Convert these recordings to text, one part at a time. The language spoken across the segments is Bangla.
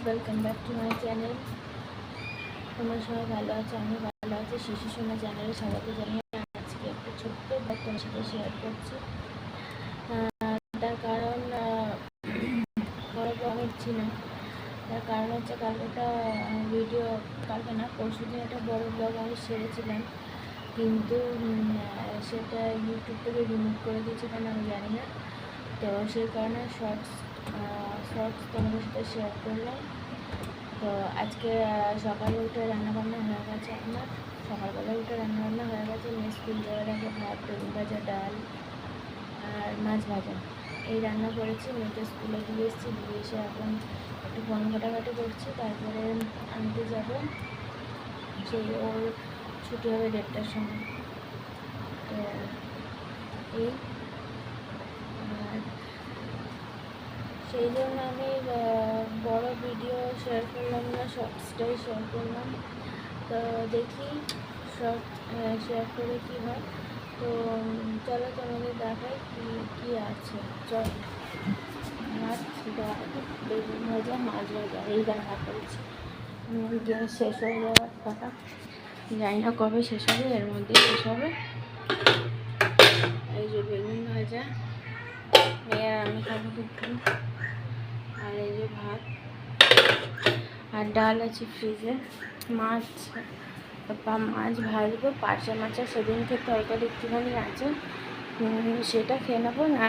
Welcome back to my channel. তোমরা সবাই ভালো আছো, আমি ভালো আছি। শিশু সোনা চ্যানেলে সবাইকে জানিয়ে আজকে একটা ছোট্ট ব্লগ তোমার সাথে শেয়ার করছি। তার কারণ বড় ব্লগ হচ্ছি না, তার কারণ হচ্ছে কালকেটা ভিডিও, কালকে না পরশু দিন একটা বড় ব্লগ আমি সেরেছিলাম, কিন্তু সেটা ইউটিউব থেকে রিমুভ করে দিয়েছে কেন আমি জানি না। তো সেই কারণে শর্টস তোমাদের সাথে শেয়ার করলাম। তো আজকে সকালে উঠে রান্নাবান্না হয়ে গেছে। আমার সকালবেলা উঠে রান্নাবান্না হয়ে গেছে। মেয়ে স্কুল যাওয়ার আগে ভাত, বেগুন ভাজা, ডাল আর মাছ ভাজা এই রান্না করেছি। মেয়েকে স্কুলে দিয়ে এসেছি, দিয়ে এসে এখন একটু ফোন ঘাটাঘাটি করছি। তারপরে আনতে যাব, সেই ওর ছুটি হবে 1:30টার সময়। তো এই সেই জন্য আমি বড় ভিডিও শেয়ার করলাম না, শর্টসটাই শেয়ার করলাম। তো দেখি শর্ট শেয়ার করে কী হয়। তো চলো তোমাদের দেখাই কী আছে। চল, মাছ, ডাল, বেগুন ভাজা, মাছ ভাজা এই রান্না করেছি। গ্যাস শেষ হয়ে যাওয়ার কথা, জানি না কবে শেষ হবে, এর মধ্যে শেষ হবে। এই যে বেগুন ভাজা, মেয়ের আমি খাবো দুপুর। আর এই যে ভাত আর ডাল আছে ফ্রিজে। মাছ ভাজবো, পার্শে মাছ সেদিনকে তরকারি একটুখানি আছে, সেটা খেয়ে নেবো। না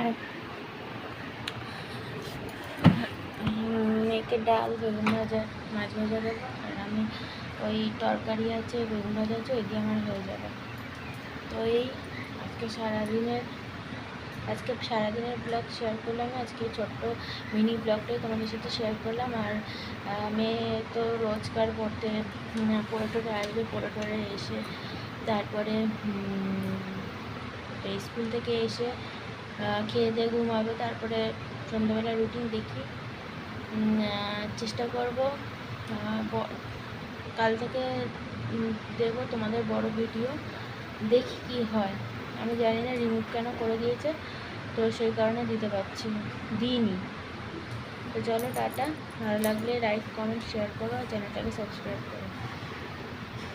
মেয়েকে ডাল, বেগুন ভাজা, মাছ ভাজা দেবো, আর আমি ওই তরকারি আছে, বেগুন ভাজা আছে, ওই দিয়ে আমার হয়ে যাবে। তো এই আজকে সারাদিনের ব্লগ শেয়ার করলাম। আজকে ছোট্ট মিনি ব্লগটাই তোমাদের সাথে শেয়ার করলাম। আর মেয়ে তো রোজকার পড়তে পড়ে টোরে আসবে, পড়ে টোরে এসে তারপরে স্কুল থেকে এসে খেয়ে দিয়ে ঘুমাবে। তারপরে সন্ধ্যাবেলা রুটিন দেখি, চেষ্টা করব কাল থেকে দেবো তোমাদের বড় ভিডিও। দেখি কি হয়, আমি জানি না রিমুভ কেন করে দিয়েছে, তো সেই কারণে দিতে পারছি না, দিইনি। তো চলো টাটা, ভালো লাগলে লাইক, কমেন্ট, শেয়ার করো আর চ্যানেলটাকে সাবস্ক্রাইব করো।